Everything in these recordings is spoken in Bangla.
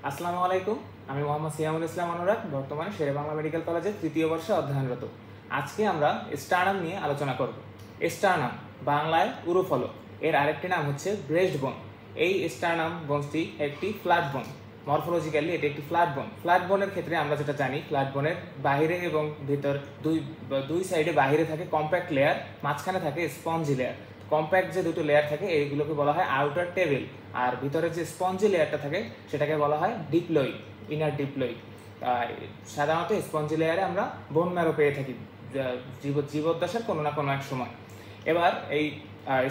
আসসালামু আলাইকুম। আমি মোহাম্মদ সিয়ামুল ইসলাম অনুরাগ, বর্তমানে শেরে বাংলা মেডিকেল কলেজের তৃতীয় বর্ষে অধ্যয়নরত। আজকে আমরা স্টার্নাম নিয়ে আলোচনা করব। স্টার্নাম বাংলায় উরুফলক, এর আরেকটি নাম হচ্ছে ব্রেস্ট বোন। এই স্টার্নাম বোনটি একটি ফ্ল্যাট বোন। মরফোলজিক্যালি এটি একটি ফ্ল্যাট বোন। ফ্ল্যাট বোনের ক্ষেত্রে আমরা যেটা জানি, ফ্ল্যাট বোনের বাহিরে এবং ভিতর দুই সাইডে বাহিরে থাকে কম্প্যাক্ট লেয়ার, মাঝখানে থাকে স্পঞ্জি লেয়ার। কম্প্যাক্ট যে দুটো লেয়ার থাকে এইগুলোকে বলা হয় আউটার টেবিল, আর ভিতরে যে স্পঞ্জি লেয়ারটা থাকে সেটাকে বলা হয় ডিপ্লয়েড, ইনার ডিপ্লয়েড। সাধারণত স্পঞ্জি লেয়ারে আমরা বোন ম্যারো পেয়ে থাকি জীবদ্দশার কোনো না কোনো এক সময়। এবার এই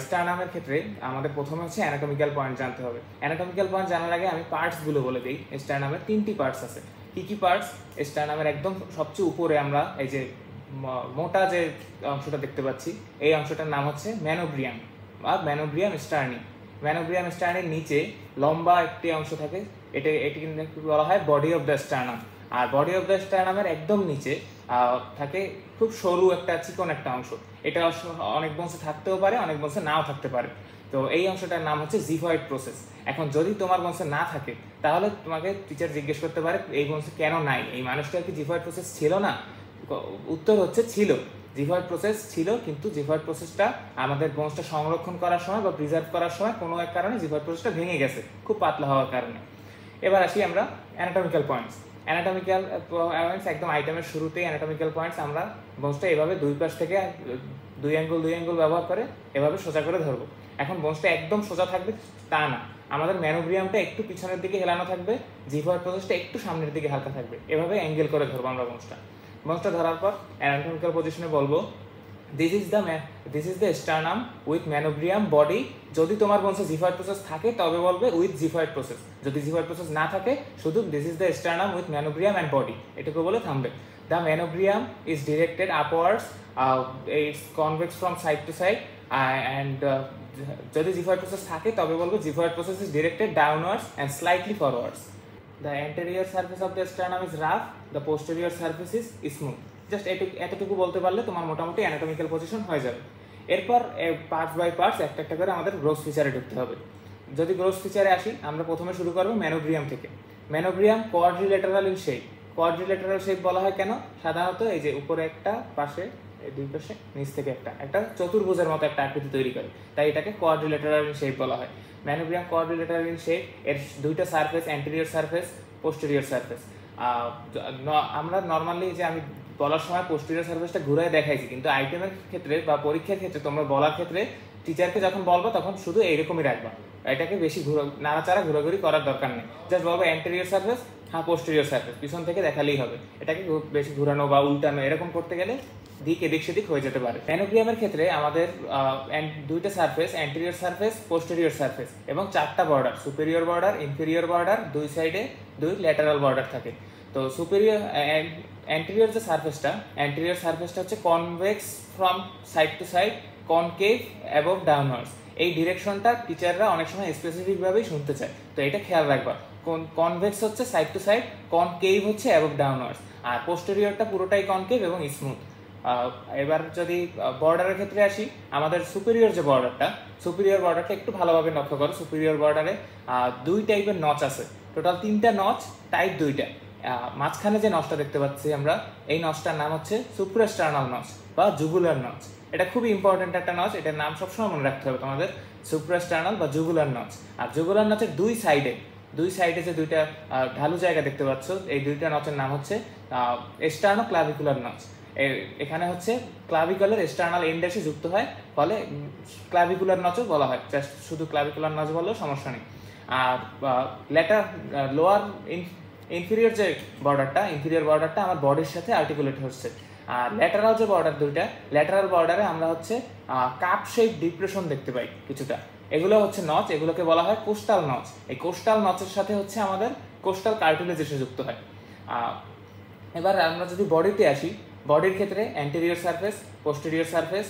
স্টারনামের ক্ষেত্রে আমাদের প্রথমে হচ্ছে অ্যানাটমিক্যাল পয়েন্ট জানতে হবে। অ্যানাটমিক্যাল পয়েন্ট জানার আগে আমি পার্টসগুলো বলে দিই। স্টারনামের 3টি পার্টস আছে। কী পার্টস? স্টারনামের একদম সবচেয়ে উপরে আমরা এই যে মোটা যে অংশটা দেখতে পাচ্ছি, এই অংশটার নাম হচ্ছে ম্যানোব্রিয়াম বা ম্যানোব্রিয়াম স্টার্নি। ম্যানোব্রিয়াম স্টার্নির নিচে লম্বা একটি অংশ থাকে, এটি কিন্তু বলা হয় বডি অফ দ্য স্টার্নাম। আর বডি অফ দ্য স্টার্নামের একদম নিচে থাকে খুব সরু একটা চিকন একটা অংশ। এটা অনেক বংশে থাকতেও পারে, অনেক বংশে নাও থাকতে পারে। তো এই অংশটার নাম হচ্ছে জিভয়েড প্রসেস। এখন যদি তোমার বংশে না থাকে তাহলে তোমাকে টিচার জিজ্ঞেস করতে পারে এই বংশে কেন নাই, এই মানুষটার কি জিভয়েড প্রসেস ছিল না? উত্তর হচ্ছে ছিল, জিভয়েড প্রসেস ছিল, কিন্তু জিভয়েড প্রসেসটা আমাদের বংশটা সংরক্ষণ করার সময় বা প্রিজার্ভ করার সময় কোনো এক কারণে জিভয়েড প্রসেসটা ভেঙে গেছে, খুব পাতলা হওয়ার কারণে। এবার আসি আমরা অ্যানাটমিক্যাল পয়েন্টস। অ্যানাটমিক্যাল পয়েন্টস একদম আইটেমের শুরুতেই অ্যানাটমিক্যাল পয়েন্টস আমরা বংশটা এভাবে দুই পাশ থেকে দুই অ্যাঙ্গেল ব্যবহার করে এভাবে সোজা করে ধরবো। এখন বংশটা একদম সোজা থাকবে তা না, আমাদের ম্যানোব্রিয়ামটা একটু পিছনের দিকে হেলানো থাকবে, জিভয়েড প্রসেসটা একটু সামনের দিকে হালকা থাকবে, এভাবে অ্যাঙ্গেল করে ধরবো আমরা বংশটা ধরার পর অ্যানাটমিক্যাল পজিশনে বলবো this is the sternum with manubrium body. যদি তোমার বংশে জিভয়েড প্রসেস থাকে তবে বলবে উইথ জিভয়েড প্রসেস, যদি জিভয়েড প্রসেস না থাকে শুধু this is the sternum with manubrium and body, এটুকু বলে থামবে। The manubrium is directed upwards, it's convex from side to side, and যদি জিভয়েড প্রসেস থাকে তবে বলবে xiphoid process is directed downwards and slightly forwards. The anterior surface of the sternum is rough, the posterior surface is smooth. Just এতটুকু বলতে পারলে তোমার মোটামুটি অ্যানাটমিক্যাল পজিশন হয়ে যাবে। এরপর পার্টস বাই পার্টস একটা একটা করে আমাদের গ্রোথ ফিচারে ঢুকতে হবে। যদি গ্রোথ ফিচারে আসি, আমরা প্রথমে শুরু করবো ম্যানোব্রিয়াম থেকে। Manubrium quadrilateral in shape. Quadrilateral shape বলা হয় কেন? সাধারণত এই যে উপরে একটা, পাশে দুই পাশে, নিচ থেকে একটা চতুর্ভুজের মতো একটা আকৃতি তৈরি করে, তাই এটাকে কোয়াড্রিলেটারাল ইন শেপ বলা হয়। ম্যানোব্রিয়াম কোয়াড্রিলেটারাল ইন শেপ, এর দুইটা surface, anterior surface, posterior surface. আমরা নর্মালি যে আমি বলার সময় পোস্টেরিয়র সারফেসটা ঘুরায় দেখাইছি, কিন্তু আইটেমের ক্ষেত্রে বা পরীক্ষার ক্ষেত্রে তোমরা বলার ক্ষেত্রে টিচারকে যখন বলবো তখন শুধু এইরকমই রাখবা, এটাকে বেশি নাড়াচাড়া ঘোরাঘুরি করার দরকার নেই। জাস্ট বলবো অ্যান্টেরিয়র সারফেস, হ্যাঁ পোস্টেরিয়র সারফেস, পিছন থেকে দেখালেই হবে। এটাকে বেশি ঘুরানো বা উল্টানো এরকম করতে গেলে এদিক সেদিক হয়ে যেতে পারে। ম্যানোব্রিয়ামের ক্ষেত্রে আমাদের দুইটা surface, anterior surface, posterior surface এবং 4টা border, superior border, inferior border, দুই সাইডে দুই ল্যাটারাল বর্ডার থাকে। তো অ্যান্টেরিয়র যে সারফেসটা, অ্যান্টেরিয়র সারফেসটা হচ্ছে convex from side to side, concave above downwards. এই ডিরেকশনটা টিচাররা অনেক সময় স্পেসিফিকভাবেই শুনতে চায়, তো এটা খেয়াল রাখবা। কনভেক্স হচ্ছে সাইড টু সাইড, কনকেভ হচ্ছে অ্যাবভ ডাউনওয়ার্ডস, আর পোস্টেরিয়রটা পুরোটাই কনকেভ এবং স্মুথ। এবার যদি বর্ডারের ক্ষেত্রে আসি, আমাদের সুপেরিয়র যে সুপেরিয়র বর্ডারটা একটু ভালোভাবে লক্ষ্য করো। সুপেরিয়র বর্ডারে দুই টাইপের নচ আছে, টোটাল 3টা নচ, টাইপ 2টা। মাঝখানে যে নচটা দেখতে পাচ্ছি আমরা, এই নচটার নাম হচ্ছে সুপ্রাস্টার্নাল নচ বা জুগুলার নচ। এটা খুবই ইম্পর্টেন্ট একটা নচ, এটার নাম সবসময় মনে রাখতে হবে তোমাদের, সুপ্রাস্টার্নাল বা জুগুলার নচ। আর জুগুলার নচের দুই সাইডে যে দুইটা ঢালু জায়গা দেখতে পাচ্ছ, এই দুইটা নচের নাম হচ্ছে স্টার্নো ক্লাভিকুলার নচ। এখানে হচ্ছে ক্লাভিকুলার এক্সটার্নাল এন্ড এসে যুক্ত হয়, ফলে ক্লাভিকুলার নচও বলা হয়। জাস্ট শুধু ক্লাভিকুলার নচ বললেও সমস্যা নেই। আর লোয়ার ইনফেরিয়র যে ইনফেরিয়র বর্ডারটা আমার বডির সাথে আর্টিকুলেট হচ্ছে। আর ল্যাটারাল যে বর্ডার দুইটা, ল্যাটারাল বর্ডারে আমরা হচ্ছে কাপ শেপ ডিপ্রেশন দেখতে পাই কিছুটা, এগুলো হচ্ছে নচ, এগুলোকে বলা হয় কোস্টাল নচ। এই কোস্টাল নচের সাথে হচ্ছে আমাদের কোস্টাল কার্টিলেজ এসে যুক্ত হয়। এবার আমরা যদি বডিতে আসি, বডির ক্ষেত্রে anterior surface, posterior surface,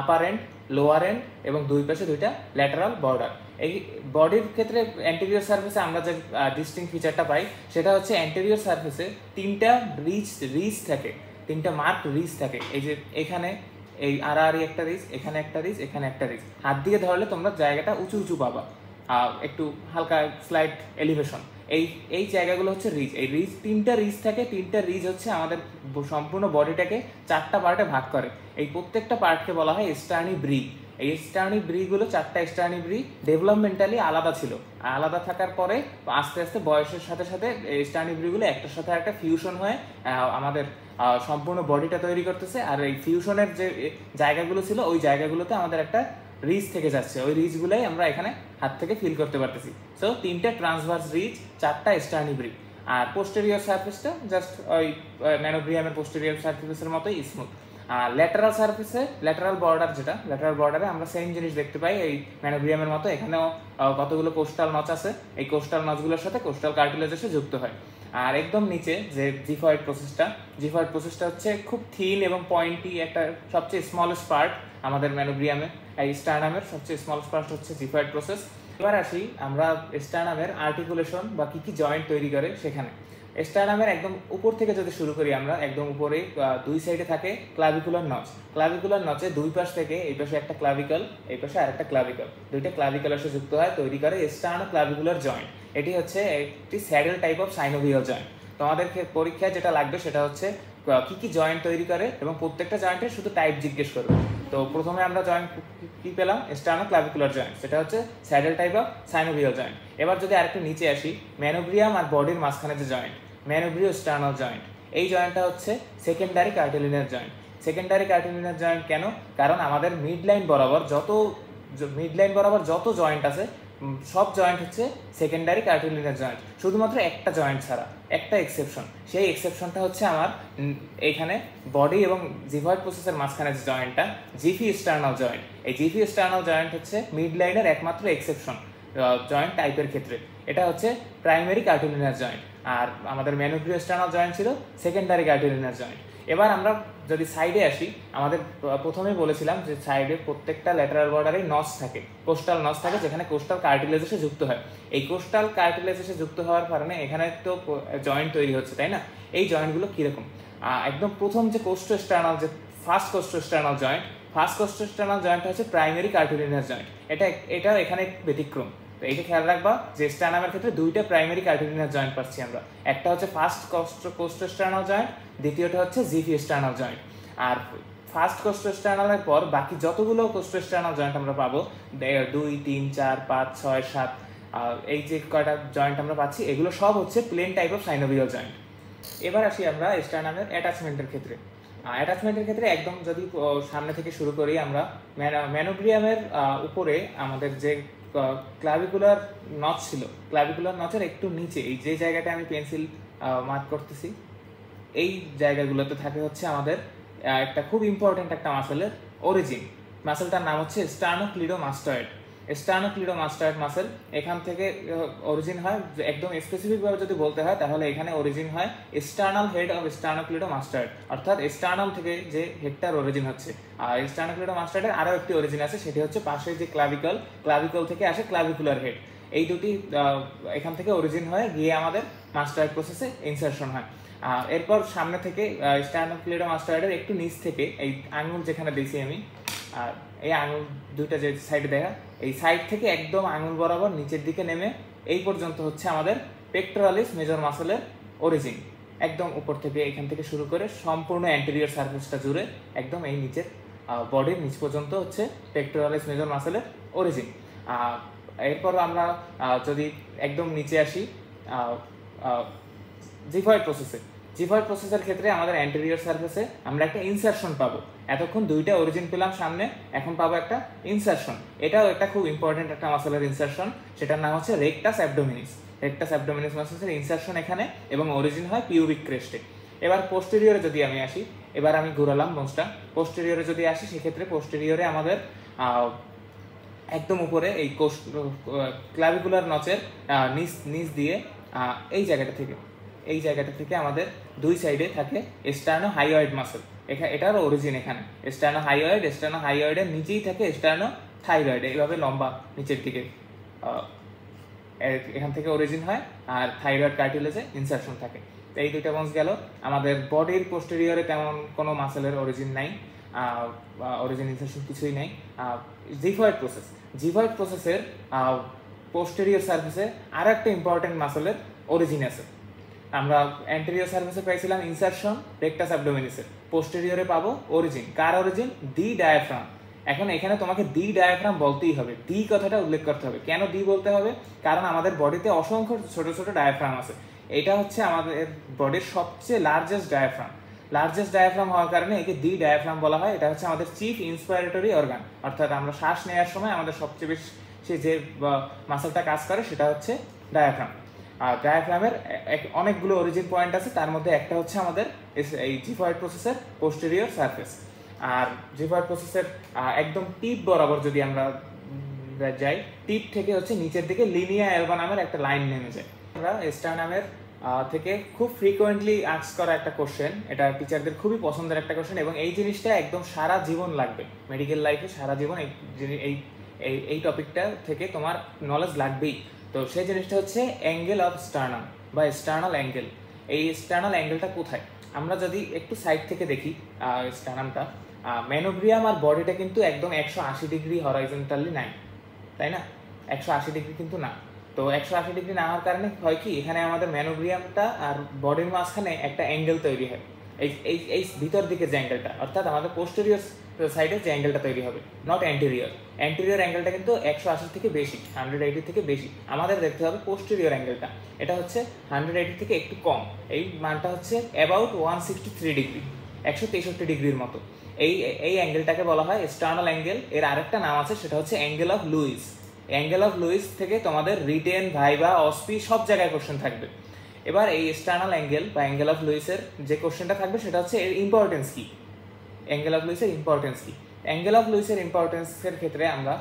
upper end, lower end এবং দুই পাশে দুইটা ল্যাটারাল বর্ডার। এই বডির ক্ষেত্রে অ্যান্টেরিয়র সারফেসে আমরা যে ডিস্টিংক্ট ফিচারটা পাই সেটা হচ্ছে অ্যান্টেরিয়র সারফেসে 3টা রিজ থাকে, 3টা মার্ক রিজ থাকে। এই যে এখানে এই আড়াআড়ি একটা রিজ, এখানে একটা রিজ, এখানে একটা রিজ। হাত দিয়ে ধরলে তোমরা জায়গাটা উঁচু পাবা, একটু হালকা স্লাইড এলিভেশন। এই এই জায়গাগুলো হচ্ছে রিজ। এই রিজ, তিনটা রিজ থাকে, তিনটা রিজ হচ্ছে আমাদের সম্পূর্ণ বডিটাকে চারটা পার্টে ভাগ করে। এই প্রত্যেকটা পার্টকে বলা হয় স্টার্নিব্রি। এই স্টার্নিব্রিগুলো, চারটা স্টার্নিব্রি ডেভেলপমেন্টালি আলাদা ছিল, আলাদা থাকার পরে আস্তে আস্তে বয়সের সাথে সাথে এই স্টার্নিব্রিগুলো একটার সাথে একটা ফিউশন হয়ে আমাদের সম্পূর্ণ বডিটা তৈরি করতেছে। আর এই ফিউশনের যে জায়গাগুলো ছিল ওই জায়গাগুলোতে আমাদের একটা রিজ থেকে যাচ্ছে, ওই রিজগুলোই আমরা এখানে হাত থেকে ফিল করতে পারতেছি। সো তিনটা ট্রান্সভার্স রিজ, চারটা স্টার্নিব্রি। আর পোস্টেরিয়র সারফেসটা জাস্ট ওই ম্যানোব্রিয়ামের পোস্টেরিয়র সারফেসের মতোই স্মুথ। আর ল্যাটারাল সারফেসে, ল্যাটারাল বর্ডার যেটা, ল্যাটারাল বর্ডারে আমরা সেম জিনিস দেখতে পাই এই ম্যানোব্রিয়ামের মতো। এখানেও কতগুলো কোস্টাল নচ আছে, এই কোস্টাল নচগুলোর সাথে কোস্টাল কার্টিলেজ এসে যুক্ত হয়। আর একদম নিচে যে জিফয়েড প্রসেসটা হচ্ছে খুব থিন এবং পয়েন্টি, একটা সবচেয়ে স্মলেস্ট পার্ট আমাদের ম্যানোব্রিয়ামে। এই স্টার্নামের সবচেয়ে স্মলেস্ট পার্ট হচ্ছে জিফয়েড প্রসেস। এবার আসি আমরা স্টার্নামের আর্টিকুলেশন বা কি কি জয়েন্ট তৈরি করে সেখানে। স্টার্নামের একদম উপর থেকে যদি শুরু করি আমরা, একদম উপরে দুই সাইডে থাকে ক্লাভিকুলার নচ। ক্লাভিকুলার নচে দুই পাশ থেকে, এই পাশে একটা ক্লাভিকল, এই পাশে আরেকটা ক্লাভিকল, দুইটা ক্লাভিকল এসে যুক্ত হয়, তৈরি করে স্টার্নো ক্লাভিকুলার জয়েন্ট। এটি হচ্ছে একটি saddle type of synovial joint. তো আমাদের পরীক্ষায় যেটা লাগবে সেটা হচ্ছে কি কি জয়েন্ট তৈরি করে এবং প্রত্যেকটা জয়েন্টের শুধু টাইপ জিজ্ঞেস করবে। তো প্রথমে আমরা জয়েন্ট কি পেলাম, স্টার্নো ক্লাভিকুলার জয়েন্ট, সেটা হচ্ছে saddle type of synovial joint. এবার যদি আরেকটু নিচে আসি, ম্যানোব্রিয়াম আর বডির মাঝখানে যে জয়েন্ট, ম্যানোব্রিও স্টার্নাল জয়েন্ট, এই জয়েন্টটা হচ্ছে সেকেন্ডারি কার্টিলিনার জয়েন্ট। সেকেন্ডারি কার্টিলিনার জয়েন্ট কেন? কারণ আমাদের মিড লাইন বরাবর যত জয়েন্ট আছে সব জয়েন্ট হচ্ছে সেকেন্ডারি কার্টিলিনার জয়েন্ট, শুধুমাত্র একটা জয়েন্ট ছাড়া, একটা এক্সেপশন। সেই এক্সেপশনটা হচ্ছে আমার এইখানে বডি এবং জিভয়েড প্রসেসের মাঝখানে যে জয়েন্টটা, জিফি স্টার্নাল জয়েন্ট। এই জিফি স্টার্নাল জয়েন্ট হচ্ছে মিড লাইনের একমাত্র এক্সেপশন জয়েন্ট টাইপের ক্ষেত্রে। এটা হচ্ছে প্রাইমারি কার্টিলিনার জয়েন্ট। আর আমাদের ম্যানোব্রিও স্টার্নাল জয়েন্ট ছিল সেকেন্ডারি কার্টিলিনার জয়েন্ট। এবার আমরা যদি সাইডে আসি, আমাদের প্রথমেই বলেছিলাম যে সাইডে প্রত্যেকটা ল্যাটারাল বর্ডারে নচ থাকে, কোস্টাল নচ থাকে, যেখানে কোস্টাল কার্টিলেজ এসে যুক্ত হয়। এই কোস্টাল কার্টিলেজ এসে যুক্ত হওয়ার কারণে এখানে তো জয়েন্ট তৈরি হচ্ছে, তাই না? এই জয়েন্টগুলো কীরকম? একদম প্রথম যে কোস্টোস্টার্নাল, যে ফার্স্ট কোস্টোস্টার্নাল জয়েন্ট হচ্ছে প্রাইমারি কার্টিলিনার জয়েন্ট। এটা এখানে ব্যতিক্রম। তো এইটা খেয়াল রাখবা যে স্টার্নামের ক্ষেত্রে দুইটা প্রাইমারি কার্টিলিনার জয়েন্ট পাচ্ছি আমরা। একটা হচ্ছে ফার্স্ট কোস্টোস্টার্নাল জয়েন্ট, দ্বিতীয়টা হচ্ছে জিফি স্টার্নাল জয়েন্ট। আর ফার্স্ট কোস্টোস্টার্নালের পর বাকি যতগুলো কোস্টোস্টার্নাল জয়েন্ট আমরা পাবো, 2, 3, 4, 5, 6, 7, এই যে কয়টা জয়েন্ট আমরা পাচ্ছি, এগুলো সব হচ্ছে plane type of synovial joint. এবার আসি আমরা স্টার্নামের অ্যাটাচমেন্টের ক্ষেত্রে। একদম যদি সামনে থেকে শুরু করি আমরা, ম্যানোব্রিয়ামের উপরে আমাদের যে ক্লাভিকুলার নচ ছিল, ক্লাভিকুলার নচের একটু নিচে এই যে জায়গাটা আমি পেন্সিল মার্ক করতেছি, এই জায়গাগুলোতে থাকে হচ্ছে আমাদের একটা খুব ইম্পর্টেন্ট একটা মাসেলের অরিজিন। মাসেলটার নাম হচ্ছে স্টার্নোক্লিডোমাস্টয়েড। স্টার্নোক্লিডোমাস্টয়েড মাসেল, এখান থেকে অরিজিন হয়। একদম স্পেসিফিকভাবে যদি বলতে হয় তাহলে এখানে অরিজিন হয় স্টার্নাল হেড অফ স্টার্নোক্লিডোমাস্টয়েড, অর্থাৎ স্টার্নাল থেকে যে হেডটার অরিজিন হচ্ছে। আর স্টার্নোক্লিডোমাস্টয়েডের আরও একটি অরিজিন আছে, সেটি হচ্ছে পাশে যে ক্লাভিকল থেকে আসে ক্লাভিকুলার হেড। এই দুটি এখান থেকে অরিজিন হয়ে গিয়ে আমাদের মাস্টয়েড প্রসেসে ইনসারশন হয়। এরপর সামনে থেকে স্টার্নোক্লিডোমাস্টয়েডের একটু নিচ থেকে, এই আঙুল যেখানে দিয়েছি আমি, আর এই আঙুল দুইটা যে সাইডে দেখা, এই সাইড থেকে একদম আঙুল বরাবর নিচের দিকে নেমে এই পর্যন্ত হচ্ছে আমাদের পেক্টোরালিস মেজর মাসেলের অরিজিন। একদম উপর থেকে এখান থেকে শুরু করে সম্পূর্ণ অ্যান্টেরিয়র সারফেসটা জুড়ে একদম এই নিচের বডির নিচ পর্যন্ত হচ্ছে পেক্টোরালিস মেজর মাসেলের অরিজিন। এরপর আমরা যদি একদম নিচে আসি জিফয়েড প্রসেসের ক্ষেত্রে আমাদের অ্যান্টেরিয়র সারফেসে আমরা একটা ইনসারশন পাবো। এতক্ষণ দুইটা অরিজিন পেলাম সামনে, এখন পাবো একটা ইনসারশন। এটাও একটা খুব ইম্পর্টেন্ট একটা মাসেলের ইনসারশন, সেটার নাম হচ্ছে রেকটাস অ্যাবডোমিনিস মাসেলের ইনসারশন এখানে, এবং অরিজিন হয় পিউবিক ক্রেস্টে। এবার পোস্টেরিয়রে যদি আমি আসি, এবার আমি ঘুরালাম মোস্টটা, পোস্টেরিয়রে যদি আসি সেক্ষেত্রে পোস্টেরিয়রে আমাদের একদম উপরে এই ক্লাভিকুলার নচের নিচ দিয়ে এই জায়গাটা থেকে আমাদের দুই সাইডে থাকে স্টার্নোহাইয়েড মাসেল। এটার অরিজিন এখানে স্টার্নোহাইয়েডের নিচেই থাকে স্টার্নোথাইরয়েড, এইভাবে লম্বা নিচের দিকে এখান থেকে অরিজিন হয়, আর থাইরয়েড কার্টিলেজে ইনসারশন থাকে। তো এই দুইটা বন্স গেল। আমাদের বডির পোস্টেরিয়রে তেমন কোনো মাসেলের অরিজিন নাই, অরিজিন ইনসারশন কিছুই নাই। জিভয়েড প্রসেসের পোস্টেরিয়র সার্ফেসে আর একটা ইম্পর্টেন্ট মাসেলের অরিজিন আছে। আমরা অ্যান্টেরিয়র সার্ফেসে পাইছিলাম ইনসারশন রেকটাস অ্যাবডোমিনিসের, পোস্টেরিয়রে পাবো অরিজিন। কার অরিজিন? দি ডায়াফ্রাম। এখন এখানে তোমাকে দি ডায়াফ্রাম বলতেই হবে, দি কথাটা উল্লেখ করতে হবে। কেন দি বলতে হবে? কারণ আমাদের বডিতে অসংখ্য ছোট ছোট ডায়াফ্রাম আছে। এটা হচ্ছে আমাদের বডির সবচেয়ে লার্জেস্ট ডায়াফ্রাম। লার্জেস্ট ডায়াফ্রাম হওয়ার কারণে একে দি ডায়াফ্রাম বলা হয়। এটা হচ্ছে আমাদের চিফ ইন্সপাইরেটরি অর্গান, অর্থাৎ আমরা শ্বাস নেওয়ার সময় আমাদের সবচেয়ে বেশি যে মাসেলটা কাজ করে সেটা হচ্ছে ডায়াফ্রাম। আর ডায়াফ্রামের অনেকগুলো অরিজিন পয়েন্ট আছে, তার মধ্যে একটা হচ্ছে আমাদের এই জিফয়েড প্রসেসের পোস্টেরিয়র সারফেস। আর জিফয়েড প্রসেসের একদম টিপ বরাবর যদি আমরা যাই, টিপ থেকে হচ্ছে নিচের দিকে লিনিয়া এলবা নামের একটা লাইন নেমে যায়। আমরা স্টারনামের থেকে খুব ফ্রিকোয়েন্টলি আস্ক করা একটা কোশ্চেন, এটা টিচারদের খুবই পছন্দের একটা কোশ্চেন, এবং এই জিনিসটা একদম সারা জীবন লাগবে মেডিকেল লাইফে, সারা জীবন এই এই টপিকটা থেকে তোমার নলেজ লাগবেই। তো সেই জিনিসটা হচ্ছে অ্যাঙ্গেল অফ স্টার্নাম বা স্টার্নাল অ্যাঙ্গেল। এই স্টার্নাল অ্যাঙ্গেলটা কোথায়? আমরা যদি একটু সাইড থেকে দেখি স্টার্নামটা, ম্যানোব্রিয়াম আর বডিটা কিন্তু একদম 180 ডিগ্রি হরাইজন্টালি নাই, তাই না? 180 ডিগ্রি কিন্তু না। তো 180 ডিগ্রি না হওয়ার কারণে হয় কি, এখানে আমাদের ম্যানোব্রিয়ামটা আর বডির মাঝখানে একটা অ্যাঙ্গেল তৈরি হয়, এই এই এই ভিতর দিকে যে অ্যাঙ্গেলটা, অর্থাৎ আমাদের পোস্টেরিয়র সাইডে যে অ্যাঙ্গেলটা তৈরি হবে, নট অ্যান্টেরিয়র। অ্যান্টেরিয়র অ্যাঙ্গেলটা কিন্তু 180 থেকে বেশি, 180 থেকে বেশি। আমাদের দেখতে হবে পোস্টেরিয়র অ্যাঙ্গেলটা, এটা হচ্ছে 180 থেকে একটু কম, এই মানটা হচ্ছে অ্যাবাউট 163 ডিগ্রি, 163 ডিগ্রির মতো। এই অ্যাঙ্গেলটাকে বলা হয় স্টার্নাল অ্যাঙ্গেল। এর আরেকটা নাম আছে, সেটা হচ্ছে angle of Luis. Angle of Luis থেকে তোমাদের রিটেন, ভাইবা, অসপি সব জায়গায় কোশ্চেন থাকবে। এবার এই স্টার্নাল অ্যাঙ্গেল বা অ্যাঙ্গেল অফ লুইসের যে কোশ্চেনটা থাকবে সেটা হচ্ছে এর ইম্পর্টেন্স কি, অ্যাঙ্গেল অফ লুইসের ইম্পর্টেন্স কি। অ্যাঙ্গেল অফ লুইসের ইম্পর্টেন্সের ক্ষেত্রে আমরা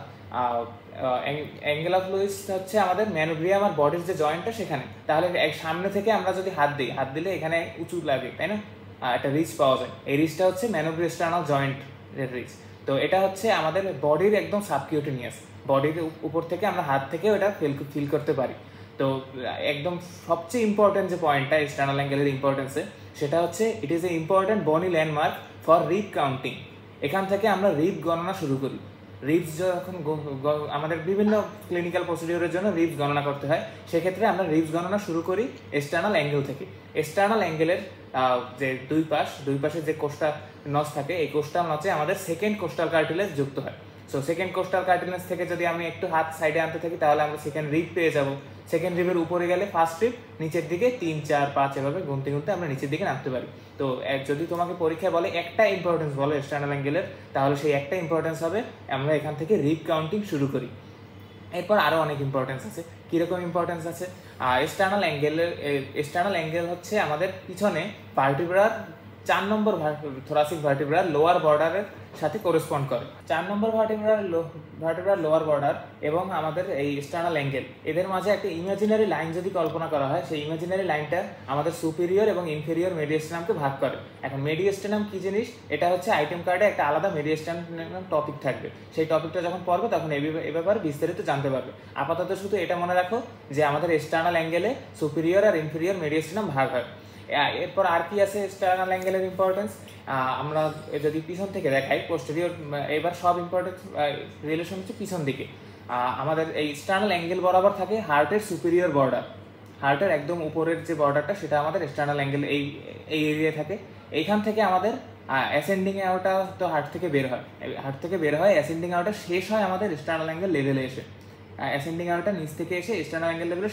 অ্যাঙ্গেল অফ লুইস হচ্ছে আমাদের ম্যানোব্রিয়াম আর বডির যে জয়েন্টটা সেখানে, তাহলে সামনে থেকে আমরা যদি হাত দিই, হাত দিলে এখানে উঁচু লাগে, তাই না? একটা রিচ পাওয়া যায়, এই রিচটা হচ্ছে ম্যানোব্রিয়াস্টার্নাল জয়েন্টের রিচ। তো এটা হচ্ছে আমাদের বডির একদম সাবকিউটেনিয়াস, বডির উপর থেকে আমরা হাত থেকে ওটা ফিল করতে পারি। তো একদম সবচেয়ে ইম্পর্টেন্ট যে পয়েন্টটা স্টার্নাল অ্যাঙ্গেলের ইম্পর্টেন্সে, সেটা হচ্ছে ইট ইজ এ ইম্পর্টেন্ট বনি ল্যান্ডমার্ক ফর রিব কাউন্টিং। এখান থেকে আমরা রিব গণনা শুরু করি। রিবস যখন আমাদের বিভিন্ন ক্লিনিক্যাল প্রসিডিওরের জন্য রিবস গণনা করতে হয়, সেক্ষেত্রে আমরা রিবস গণনা শুরু করি এক্সটার্নাল অ্যাঙ্গেল থেকে। এক্সটার্নাল অ্যাঙ্গেলের যে দুই পাশে যে কোস্টাল নচ থাকে, এই কোস্টাল নচে আমাদের সেকেন্ড কোস্টাল কার্টিলেজ যুক্ত হয়। সো সেকেন্ড কোস্টাল কার্টিলেজ থেকে যদি আমি একটু হাত সাইডে আনতে থাকি, তাহলে আমরা সেকেন্ড রিব পেয়ে যাব। সেকেন্ড রিবের উপরে গেলে ফার্স্ট রিব, নিচের দিকে 3, 4, 5 এভাবে গুনতে গুনতে আমরা নিচের দিকে নামতে পারি। তো যদি তোমাকে পরীক্ষায় বলে একটা ইম্পর্টেন্স বলো এক্সটার্নাল অ্যাঙ্গেলের, তাহলে সেই একটা ইম্পর্টেন্স হবে আমরা এখান থেকে রিব কাউন্টিং শুরু করি। এরপর আরও অনেক ইম্পর্টেন্স আছে। কীরকম ইম্পর্টেন্স আছে? এক্সটার্নাল অ্যাঙ্গেল হচ্ছে আমাদের পিছনে ভার্টিব্রার 4 নম্বর থোরাসিক ভার্টিব্রার লোয়ার বর্ডারের সাথে করেসপন্ড করে। 4 নম্বর ভার্টিব্রার লোয়ার বর্ডার এবং আমাদের এই এক্সটার্নাল অ্যাঙ্গেল, এদের মাঝে একটা ইমাজিনারি লাইন যদি কল্পনা করা হয়, সেই ইমাজিনারি লাইনটা আমাদের সুপিরিয়র এবং ইনফেরিয়র মেডিয়াস্টেনামকে ভাগ করে। এখন মেডিয়াস্টেনাম কি জিনিস, এটা হচ্ছে আইটেম কার্ডে একটা আলাদা মেডিয়াস্টেনাম টপিক থাকবে। সেই টপিকটা যখন পড়বে তখন এ ব্যাপারে বিস্তারিত জানতে পারবে। আপাতত শুধু এটা মনে রাখো যে আমাদের এক্সটার্নাল অ্যাঙ্গেলে সুপিরিয়র আর ইনফেরিয়র মেডিয়াস্টেনাম ভাগ হয়। এরপর আর কি আছে এক্সটার্নাল অ্যাঙ্গেলের ইম্পর্টেন্স? আমরা যদি পিছন থেকে দেখাই পোস্টেরিয়র, এবার সব ইম্পর্টেন্স রিলেশন হচ্ছে পিছন দিকে। আমাদের এই এক্সটার্নাল অ্যাঙ্গেল বরাবর থাকে হার্টের সুপিরিয়র বর্ডার, হার্টের একদম উপরের যে বর্ডারটা সেটা আমাদের এক্সটার্নাল অ্যাঙ্গেল এই এরিয়ায় থাকে। এইখান থেকে আমাদের অ্যাসেন্ডিং অ্যাওটা তো হার্ট থেকে বের হয়, অ্যাসেন্ডিং অ্যাওটা শেষ হয় আমাদের এক্সটার্নাল অ্যাঙ্গেল লেভেলে এসে। অ্যাসেন্ডিং অ্যাওটা নিচ থেকে এসে এক্সটার্নাল অ্যাঙ্গেল লেভেলে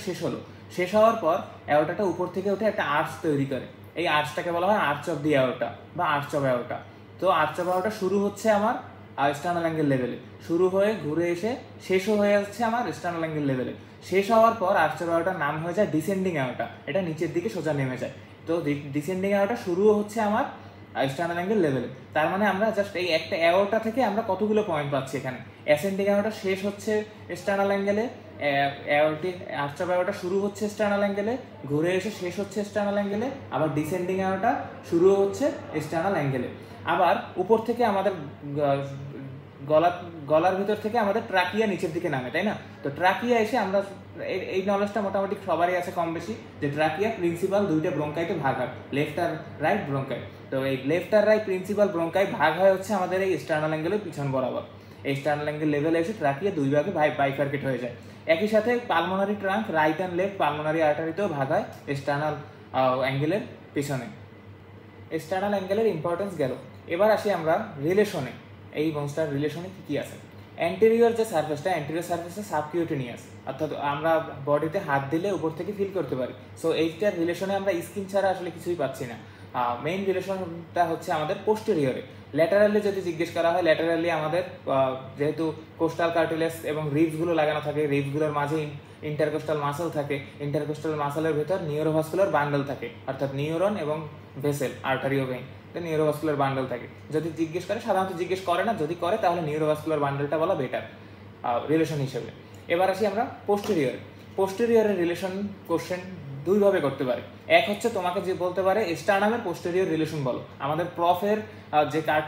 শেষ হওয়ার পর অ্যাওটাটা উপর থেকে উঠে একটা আর্চ তৈরি করে। এই আর্চটাকে বলা হয় আর্চ অফ দি অ্যাওটা বা আর্চ অফ অ্যাওটা। তো আর্চ অফ অ্যাওটা শুরু হচ্ছে আমার এক্সটার্নাল অ্যাঙ্গেল লেভেলে, শুরু হয়ে ঘুরে এসে শেষও হয়ে যাচ্ছে আমার এক্সটার্নাল অ্যাঙ্গেল লেভেলে। শেষ হওয়ার পর আর্চ অফ অ্যাওটার নাম হয়ে যায় ডিসেন্ডিং অ্যাওটা, এটা নিচের দিকে সোজা নেমে যায়। তো ডিসেন্ডিং অ্যাওটা শুরুও হচ্ছে আমার এক্সটার্নাল অ্যাঙ্গেল লেভেলে। তার মানে আমরা জাস্ট এই একটা অ্যাওটা থেকে আমরা কতগুলো পয়েন্ট পাচ্ছি এখানে। অ্যাসেন্ডিং অ্যাওটা শেষ হচ্ছে এক্সটার্নাল অ্যাঙ্গেলে, আর্চ অফ অ্যাওটা শুরু হচ্ছে এক্সটার্নাল অ্যাঙ্গেলে, ঘুরে এসে শেষ হচ্ছে এক্সটার্নাল অ্যাঙ্গেলে, আবার ডিসেন্ডিং অ্যাওটা শুরু হচ্ছে এক্সটার্নাল অ্যাঙ্গেলে। আবার উপর থেকে আমাদের গলার ভিতর থেকে আমাদের ট্রাকিয়া নিচের দিকে নামে, তাই না? তো ট্রাকিয়া এসে আমরা এই নলেজটা মোটামুটি সবারই আছে কম বেশি, যে ট্রাকিয়া প্রিন্সিপাল দুইটা ব্রঙ্কাইতে ভাগ হয়, লেফট আর রাইট ব্রঙ্কাই। তো এই লেফট আর রাইট প্রিন্সিপাল ব্রঙ্কাই ভাগ হয় হচ্ছে আমাদের এই এক্সটার্নাল অ্যাঙ্গেলের পিছন বরাবর। এক্সটার্নাল অ্যাঙ্গেল লেভেলে এসে ট্রাকিয়া দুই ভাগে বাইফার্কেট হয়ে যায়। একই সাথে pulmonary trunk right and left pulmonary আর্টারিতেও ভাগ হয় এক্সটার্নাল অ্যাঙ্গেলের পিছনে। এক্সটার্নাল অ্যাঙ্গেলের ইম্পর্টেন্স গেল। এবার আসি আমরা রিলেশনে, এই বোনসটার রিলেশনে কী কী আছে। অ্যান্টেরিয়র যে সার্ফেসটা, অ্যান্টেরিয়র সার্ফেসটা সাবকিউটেনিয়াস, অর্থাৎ আমরা বডিতে হাত দিলে উপর থেকে ফিল করতে পারি। সো এইটার রিলেশনে আমরা স্কিন ছাড়া আসলে কিছুই পাচ্ছি না। মেইন রিলেশনটা হচ্ছে আমাদের পোস্টেরিয়রে। ল্যাটারালি যদি জিজ্ঞেস করা হয়, ল্যাটারালি আমাদের যেহেতু কোস্টাল কার্টিলেজ এবং রিবসগুলো লাগানো থাকে, রিবসগুলোর মাঝে ইন্টারকোস্টাল মাসল থাকে, ইন্টারকোস্টাল মাসলের ভেতর নিউরোভাস্কুলার বান্ডল থাকে, অর্থাৎ নিউরন এবং ভেসেল আর্টারিও ভেইন, নিউরোভাস্কুলার বান্ডল থাকে। যদি জিজ্ঞেস করে, সাধারণত জিজ্ঞেস করে না, যদি করে তাহলে নিউরোভাস্কুলার বান্ডলটা বলা বেটার রিলেশন হিসেবে। এবার আসি আমরা পোস্টেরিয়র। পোস্টেরিয়রের রিলেশন কোশ্চেন দুইভাবে করতে পারে। এক হচ্ছে তোমাকে যে বলতে পারে স্টার্নামের পোস্টেরিয়র রিলেশন বলো। আমাদের প্রফের যে কার্ড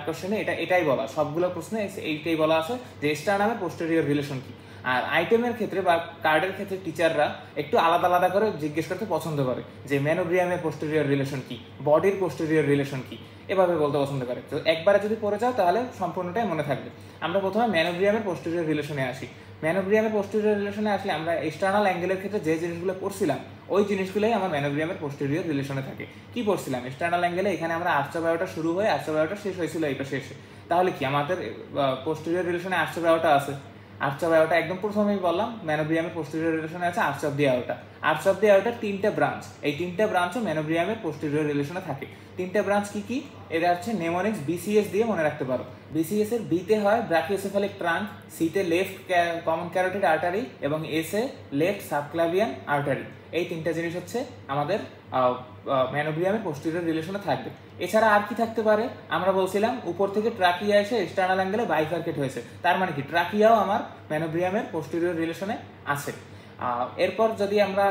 কোশ্চেনে এটাই বলা, সবগুলো প্রশ্নে এইটাই বলা আছে যে স্টার্নামের পোস্টেরিয়র রিলেশন কি। আর আইটেমের ক্ষেত্রে বা কার্ডের ক্ষেত্রে টিচাররা একটু আলাদা আলাদা করে জিজ্ঞেস করতে পছন্দ করে, যে ম্যানোব্রিয়ামের পোস্টেরিয়র রিলেশন কি, বডির পোস্টেরিয়র রিলেশন কি, এভাবে বলতে পছন্দ করে। তো একবারে যদি পড়ে যাও তাহলে সম্পূর্ণটাই মনে থাকবে। আমরা প্রথমে ম্যানোব্রিয়ামের পোস্টেরিয়র রিলেশনে আসি। ম্যানোব্রিয়ামের পোস্টেরিয়র রিলেশনে আসলে আমরা এক্সটার্নাল অ্যাঙ্গেলের ক্ষেত্রে যে জিনিসগুলো পড়ছিলাম ওই জিনিসগুলোই আমার ম্যানোব্রিয়ামের পোস্টেরিয়র রিলেশনে থাকে। কি পড়ছিলাম? এক্সটার্নাল অ্যাঙ্গেলে এখানে আমরা আর্চবায়োটা শুরু হয়ে আর্চবায়োটা শেষ হয়েছিল এইটা শেষে। তাহলে কি আমাদের পোস্টেরিয়র রিলেশনে আর্চবায়োটা আছে? আর্চ অফ আয়োটা একদম প্রথমেই বললাম, ম্যানোব্রিয়ামের পোস্টেরিয়র রিলেশনে আছে arch of the aorta. Arch of the আয়োটার তিনটা ব্রাঞ্চ, এই তিনটা ব্রাঞ্চও ম্যানোব্রিয়ামের পোস্টেরিয়র রিলেশনে থাকে। তিনটা ব্রাঞ্চ কি কি? এরা হচ্ছে নেমোনিক্স বিসিএস দিয়ে মনে রাখতে পারো। বিসিএস এর বিতে হয় ব্রাকিওসেফালিক ট্রাঙ্ক, সিতে লেফট কমন ক্যারোটিড আর্টারি এবং এসে লেফট সাবক্লাভিয়ান আর্টারি। এই তিনটা জিনিস হচ্ছে আমাদের ম্যানোব্রিয়ামের পোস্টেরিয়র রিলেশনে থাকবে। এছাড়া আর কি থাকতে পারে? আমরা বলছিলাম উপর থেকে ট্রাকিয়া এসে এক্সটার্নাল অ্যাঙ্গেলে বাইফার্কেট হয়েছে, তার মানে কি ট্রাকিয়াও আমার ম্যানোব্রিয়ামের পোস্টেরিয়র রিলেশনে আছে। এরপর যদি আমরা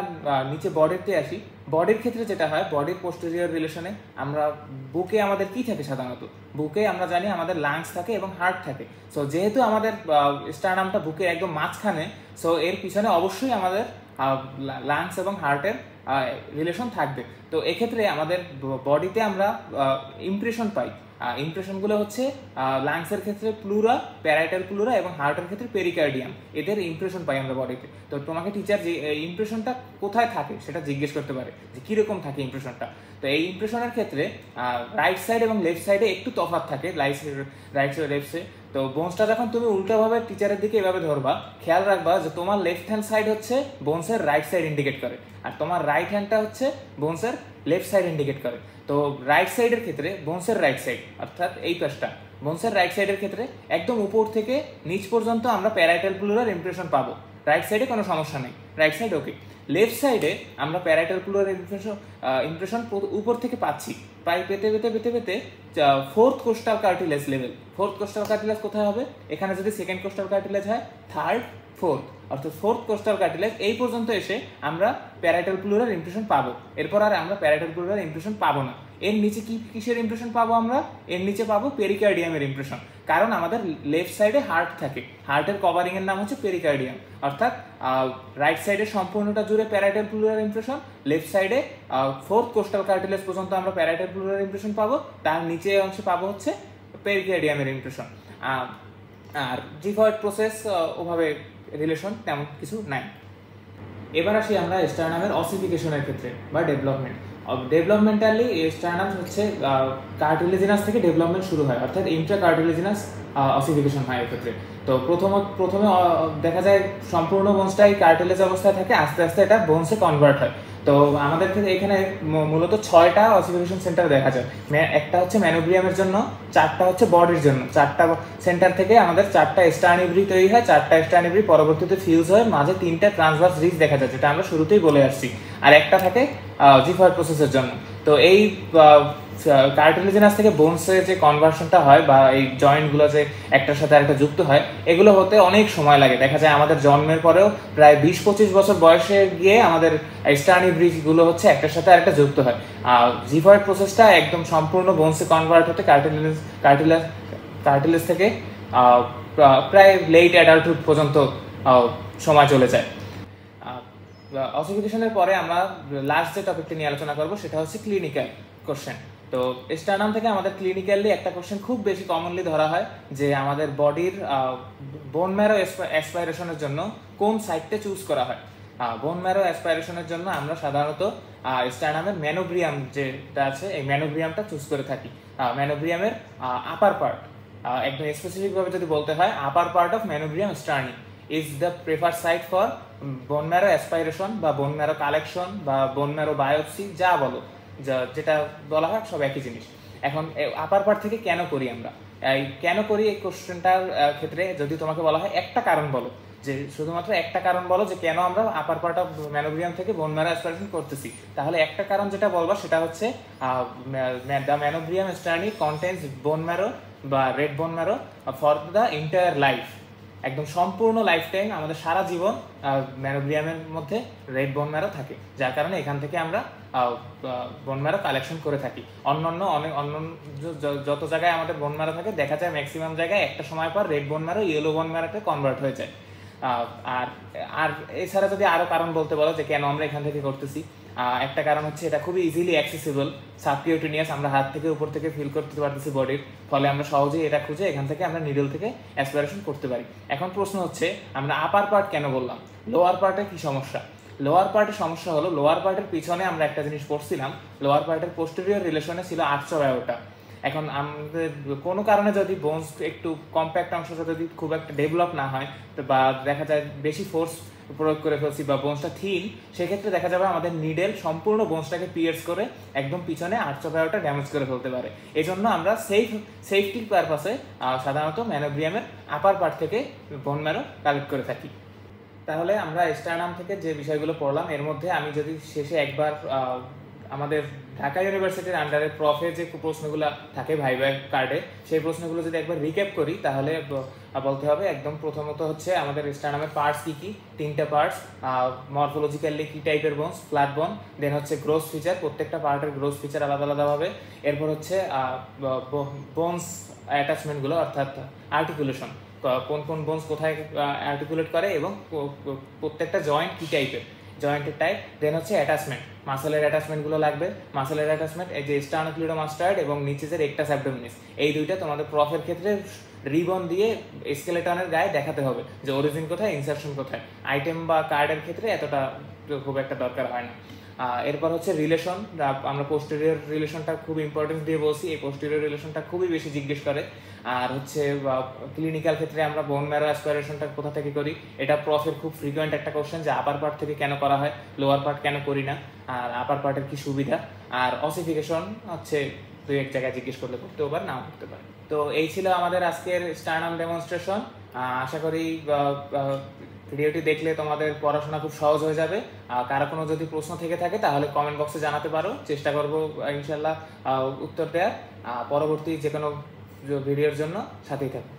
নিচে বডিতে আসি, বডির ক্ষেত্রে যেটা হয়, বডির পোস্টেরিয়র রিলেশনে আমরা বুকে আমাদের কি থাকে? সাধারণত বুকে আমরা জানি আমাদের লাংস থাকে এবং হার্ট থাকে। সো যেহেতু আমাদের স্টার্নামটা বুকে একদম মাঝখানে, সো এর পিছনে অবশ্যই আমাদের লাংস এবং হার্টের রিলেশন থাকবে। তো এক্ষেত্রে আমাদের বডিতে আমরা ইমপ্রেশন পাই। ইমপ্রেশনগুলো হচ্ছে লাংসের ক্ষেত্রে প্লুরা, প্যারাইটাল প্লুরা এবং হার্টের ক্ষেত্রে পেরিকার্ডিয়াম, এদের ইমপ্রেশন পাই আমরা বডিতে। তো তোমাকে টিচার যে ইমপ্রেশনটা কোথায় থাকে সেটা জিজ্ঞেস করতে পারে, যে কীরকম থাকে ইমপ্রেশনটা। তো এই ইমপ্রেশনের ক্ষেত্রে রাইট সাইড এবং লেফট সাইডে একটু তফাৎ থাকে, রাইট সাইড লেফট সাইড। তো বোনসটা যখন তুমি উল্টোভাবে টিচারের দিকে এভাবে ধরবা, খেয়াল রাখবা যে তোমার লেফট হ্যান্ড সাইড হচ্ছে বোনসের রাইট সাইড ইন্ডিকেট করে, আর তোমার রাইট হ্যান্ডটা হচ্ছে বোনসের লেফট সাইড ইন্ডিকেট করে। তো রাইট সাইডের ক্ষেত্রে বোনসের রাইট সাইড, অর্থাৎ এই পাশটা বোনসের রাইট সাইডের ক্ষেত্রে একদম উপর থেকে নিচ পর্যন্ত আমরা প্যারাইটাল প্লুরার ইমপ্রেশন পাবো। রাইট সাইডে কোনো সমস্যা নেই, রাইট সাইড ওকে। লেফট সাইডে আমরা প্যারাইটাল প্লুরার ইমপ্রেশন উপর থেকে পাচ্ছি, প্রায় পেতে পেতে পেতে পেতে fourth coastal cartilage level. Fourth coastal cartilage কোথায় হবে? এখানে যদি সেকেন্ড কোস্টাল কার্টিলেজ হয়, থার্ড, ফোর্থ, অর্থাৎ ফোর্থ কোস্টাল কার্টিলেজ এই পর্যন্ত এসে আমরা প্যারাইটাল প্লুরার ইমপ্রেশন পাবো। এরপর আর আমরা প্যারাইটাল প্লুরার ইমপ্রেশন পাবো না। এর নিচে কিসের ইমপ্রেশন পাবো আমরা? এর নিচে পাবো পেরিকার্ডিয়ামের ইমপ্রেশন, কারণ আমাদের লেফট সাইডে হার্ট থাকে, হার্টের কভারিং এর নাম হচ্ছে পেরিকার্ডিয়াম। অর্থাৎ রাইট সাইডে সম্পূর্ণটা জুড়ে প্যারাইটাল প্লুরার ইমপ্রেশন, লেফট সাইডে ফোর্থ কোস্টাল কার্টিলেজ পর্যন্ত আমরা প্যারাইটাল প্লুরার ইমপ্রেশন পাবো, তার নিচে অংশে পাবো হচ্ছে পেরিকার্ডিয়ামের ইমপ্রেশন। আর জিভয়েড প্রসেস ওভাবে রিলেশন তেমন কিছু নাই। এবার আসি আমরা স্টার্নামের অসিফিকেশনের ক্ষেত্রে বা ডেভেলপমেন্ট। ডেভেলপমেন্টালি স্টার্নাম হচ্ছে কার্টিলেজিনাস থেকে ডেভেলপমেন্ট শুরু হয়, অর্থাৎ ইন্ট্রা কার্টিলেজিনাস অসিফিকেশন হয় এক্ষেত্রে। তো প্রথমে দেখা যায় সম্পূর্ণ বোনসটাই কার্টিলেজ অবস্থায় থাকে, আস্তে আস্তে এটা বোনসে কনভার্ট হয়। তো আমাদের এখানে মূলত 6টা অসিফিকেশন সেন্টার দেখা যায়। একটা হচ্ছে ম্যানোব্রিয়ামের জন্য, 4টা হচ্ছে বডির জন্য। 4টা সেন্টার থেকে আমাদের 4টা স্টার্নিব্রি তৈরি হয়, 4টা স্টার্নিব্রি পরবর্তীতে ফিউজ হয়, মাঝে 3টা ট্রান্সভার্স রিজ দেখা যায়, যেটা আমরা শুরুতেই বলে আসছি। আর একটা থাকে জিভয়েড প্রসেসের জন্য। তো এই কার্টিলেজিনাস থেকে বোনসে যে কনভার্সনটা হয় বা এই জয়েন্টগুলো যে একটার সাথে আরেকটা যুক্ত হয়, এগুলো হতে অনেক সময় লাগে। দেখা যায় আমাদের জন্মের পরেও প্রায় 20-25 বছর বয়সে গিয়ে আমাদের স্টার্নিব্রিজগুলো হচ্ছে একটার সাথে আরেকটা যুক্ত হয়। জিভয়েড প্রসেসটা একদম সম্পূর্ণ বোনসে কনভার্ট হতে কার্টিলেজ থেকে প্রায় লেট অ্যাডাল্টহুড পর্যন্ত সময় চলে যায়। অসিফিকেশনের পরে আমরা লাস্ট যে টপিকটা নিয়ে আলোচনা করবো সেটা হচ্ছে ক্লিনিক্যাল কোশ্চেন। তো স্টার্নাম থেকে আমাদের ক্লিনিক্যালি একটা কোশ্চেন খুব বেশি কমনলি ধরা হয় যে আমাদের বডির বোন ম্যারো অ্যাসপাইরেশনের জন্য কোন সাইটটা চুজ করা হয়। বোন ম্যারো অ্যাসপাইরেশনের জন্য আমরা সাধারণত স্টার্নামের ম্যানোগ্রিয়াম যেটা আছে এই ম্যানোগ্রিয়ামটা চুজ করে থাকি। ম্যানোগ্রিয়ামের আপার পার্ট, একদম স্পেসিফিকভাবে যদি বলতে হয়, upper part of manubrium sterni is the prefer site for bone marrow aspiration বা বোন ম্যারো কালেকশন বা বোন ম্যারো বায়োপসি, যা বলো, যেটা বলা হয় সব একই জিনিস। এখন আপার পার্ট থেকে কেন করি আমরা, এই কেন করি এই কোশ্চেনটার ক্ষেত্রে যদি তোমাকে বলা হয় একটা কারণ বলো, যে শুধুমাত্র একটা কারণ বলো যে কেন আমরা আপার পার্ট অফ ম্যানোগ্রিয়াম থেকে বোন ম্যারো অ্যাসপাইরেশন করতেছি, তাহলে একটা কারণ যেটা বলবা সেটা হচ্ছে the manubrium sterni contains bone marrow বা red bone marrow for the entire life. একদম সম্পূর্ণ লাইফ টাইম আমাদের সারা জীবন ম্যানোগ্রিয়ামের মধ্যে রেড বোন ম্যারো থাকে, যার কারণে এখান থেকে আমরা বোন ম্যারো কালেকশন করে থাকি। অন্য যত জায়গায় আমাদের বোন ম্যারো থাকে দেখা যায় ম্যাক্সিমাম জায়গায় একটা সময় পর রেড বোন ম্যারো ইয়েলো বোন ম্যারোতে কনভার্ট হয়ে যায়। আর আর এছাড়া যদি আরো কারণ বলতে বলো যে কেন আমরা এখান থেকে করতেছি, একটা কারণ হচ্ছে এটা খুবই ইজিলি অ্যাক্সেসিবল, সাবকিউটেনিয়াস, আমরা হাত থেকে উপর থেকে ফিল করতে পারতেছি বডির, ফলে আমরা সহজেই এটা খুঁজে এখান থেকে আমরা নিডল থেকে অ্যাসপিরেশন করতে পারি। এখন প্রশ্ন হচ্ছে আমরা আপার পার্ট কেন বললাম, লোয়ার পার্টে কি সমস্যা? লোয়ার পার্টের সমস্যা হলো লোয়ার পার্টের পিছনে আমরা একটা জিনিস পড়ছিলাম, লোয়ার পার্টের পোস্টেরিয়র রিলেশনে ছিল আর্চ অফ অ্যাওর্টা। এখন আমাদের কোনো কারণে যদি বোনস একটু কম্প্যাক্ট অংশটা যদি খুব একটা ডেভেলপ না হয় বা দেখা যায় বেশি ফোর্স প্রয়োগ করে ফেলছি বা বোনসটা থিন, সেক্ষেত্রে দেখা যাবে আমাদের নিডেল সম্পূর্ণ বোনসটাকে পিয়ার্স করে একদম পিছনে আর্চ অফ অ্যাওর্টা ড্যামেজ করে ফেলতে পারে। এই জন্য আমরা সেফটির পারপাসে সাধারণত ম্যানোগ্রিয়ামের আপার পার্ট থেকে বোন ম্যারো কালেক্ট করে থাকি। তাহলে আমরা স্টারনাম থেকে যে বিষয়গুলো পড়লাম এর মধ্যে আমি যদি শেষে একবার আমাদের ঢাকা ইউনিভার্সিটির আন্ডারে প্রফের যে প্রশ্নগুলো থাকে ভাইভা কার্ডে, সেই প্রশ্নগুলো যদি একবার রিক্যাপ করি তাহলে বলতে হবে একদম প্রথমত হচ্ছে আমাদের স্টারনামের পার্টস কী কী, 3টা পার্টস, মরফোলজিক্যালি কী টাইপের বোনস, ফ্ল্যাট বোন, দেন হচ্ছে গ্রোথ ফিচার, প্রত্যেকটা পার্টের গ্রোথ ফিচার আলাদা আলাদাভাবে, এরপর হচ্ছে বোনস অ্যাটাচমেন্টগুলো অর্থাৎ আর্টিকুলেশন, কোন কোন বোনস কোথায় আর্টিকুলেট করে এবং প্রত্যেকটা জয়েন্ট কী টাইপের, জয়েন্টের টাইপ, দেন হচ্ছে অ্যাটাচমেন্ট, মাসেলের অ্যাটাচমেন্টগুলো লাগবে, মাসেলের অ্যাটাচমেন্ট এই যে স্টার্নোক্লিডোমাস্টয়েড এবং নিচের রেকটাস অ্যাবডোমিনিস, এই দুইটা তোমাদের প্রফের ক্ষেত্রে রিবন দিয়ে স্কেলেটনের গায়ে দেখাতে হবে যে অরিজিন কোথায়, ইনসারশন কোথায়। আইটেম বা কার্ডের ক্ষেত্রে এতটা খুব একটা দরকার হয় না। এরপর হচ্ছে রিলেশন, আমরা পোস্টেরিয়র রিলেশনটা খুব ইম্পর্টেন্স দিয়ে বলছি, এই পোস্টেরিয়র রিলেশনটা খুবই বেশি জিজ্ঞেস করে। আর হচ্ছে ক্লিনিক্যাল ক্ষেত্রে আমরা বোন ম্যারো অ্যাসপাইরেশনটা কোথা থেকে করি, এটা প্রফের খুব ফ্রিকুয়েন্ট একটা কোশ্চেন যে আপার পার্ট থেকে কেন করা হয়, লোয়ার পার্ট কেন করি না, আর আপার পার্টের কি সুবিধা, আর অসিফিকেশন হচ্ছে দুই এক জায়গায় জিজ্ঞেস করলে করতেও পারে, নাও করতে পারে। তো এই ছিল আমাদের আজকের স্টারনাম ডেমনস্ট্রেশন। আশা করি ভিডিওটি দেখলে তোমাদের পড়াশোনা খুব সহজ হয়ে যাবে। কারো কোনো যদি প্রশ্ন থেকে থাকে তাহলে কমেন্ট বক্সে জানাতে পারো, চেষ্টা করবো ইনশাল্লাহ উত্তর দেওয়ার। পরবর্তী যে কোনো ভিডিওর জন্য সাথেই থাকো।